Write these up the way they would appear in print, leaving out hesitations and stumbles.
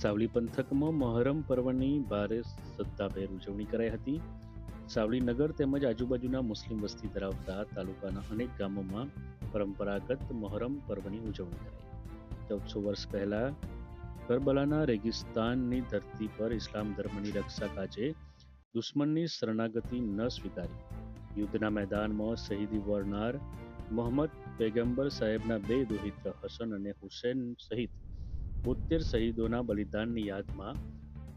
સાવલી પંથકમાં મહોરમ પર્વની ભારે શ્રદ્ધાભેર ઉજવણી કરાઈ હતી. સાવલી નગર તેમજ આજુબાજુના મુસ્લિમ વસ્તી ધરાવતા તાલુકાના અનેક ગામોમાં પરંપરાગત મહોરમ પર્વની ઉજવણી કરાઈ. 1400 વર્ષ પહેલા કરબલાના રેગિસ્તાનની ધરતી પર ઇસ્લામ ધર્મની રક્ષા કાજે દુશ્મનની શરણાગતિ ન સ્વીકારી યુદ્ધના મેદાનમાં શહીદી વરનાર મોહમ્મદ પૈગંબર સાહેબના બે દોહિત્ર હસન અને હુસૈન સહિત 72 શહીદોના બલિદાનની યાદમાં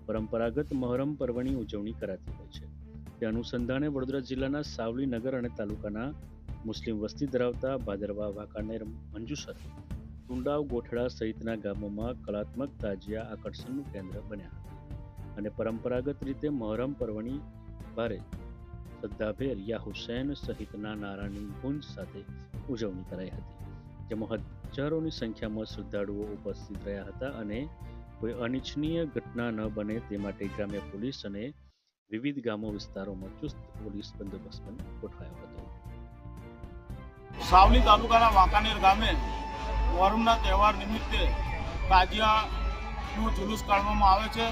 પરંપરાગત મહોરમ પર્વની ઉજવણી કરાતી હોય છે. તે અનુસંધાને વડોદરા જિલ્લાના સાવલી નગર અને તાલુકાના મુસ્લિમ વસ્તી ધરાવતા ભાદરવા, વાંકાનેર, મંજુસર, ટુંડાવ, ગોઠડા સહિતના ગામોમાં કલાત્મક તાજિયા આકર્ષણનું કેન્દ્ર બન્યા હતા અને પરંપરાગત રીતે મહોરમ પર્વની ભારે શ્રદ્ધાભેર યા હુસૈન સહિતના નારાની ગુંજ સાથે ઉજવણી કરાઈ હતી, જેમાં હજારોની સંખ્યામાં શ્રદ્ધાળુઓ ઉપસ્થિત રહ્યા હતા અને કોઈ અનિચ્છનીય ઘટના ન બને તે માટે ગ્રામ્ય પોલીસ અને વિવિધ ગામો વિસ્તારોમાં ચુસ્ત પોલીસ બંદોબસ્ત પણ ગોઠવાયો હતો. સાવલી તાલુકાના વાંકાનેર ગામે મહોરમના તહેવાર નિમિત્તે તાજિયાનું જુલુસ કાઢવામાં આવે છે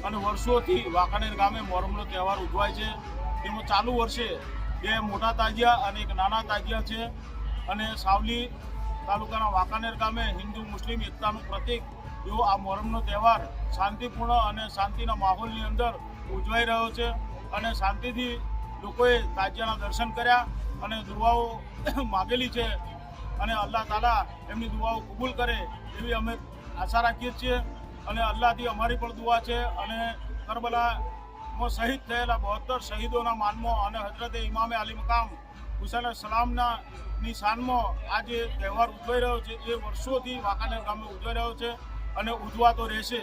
અને વર્ષોથી વાંકાનેર ગામે મહોરમનો તહેવાર ઉજવાય છે. તેમાં ચાલુ વર્ષે 2 મોટા તાજિયા અને 1 નાના તાજિયા છે અને સાવલી તાલુકાના વાંકાનેર ગામે હિન્દુ મુસ્લિમ એકતાનું પ્રતીક એવો આ મહોરમનો તહેવાર શાંતિપૂર્ણ અને શાંતિના માહોલની અંદર ઉજવાઈ રહ્યો છે અને શાંતિથી લોકોએ તાજિયાના દર્શન કર્યા અને દુઆઓ માગેલી છે અને અલ્લાહ તાલા એમની દુઆઓ કબૂલ કરે એવી અમે આશા રાખીએ છીએ અને અલ્લાહથી અમારી પણ દુઆ છે અને કરબલામાં શહીદ થયેલા 72 શહીદોના માનમાં અને હજરતે ઇમામે અલી મકામ હુસૈન સલામના શાનમાં આ જે તહેવાર ઉજવાઈ રહ્યો છે એ વર્ષોથી વાંકાનેર ગામે ઉજવાઈ રહ્યો છે અને ઉજવાતો રહેશે.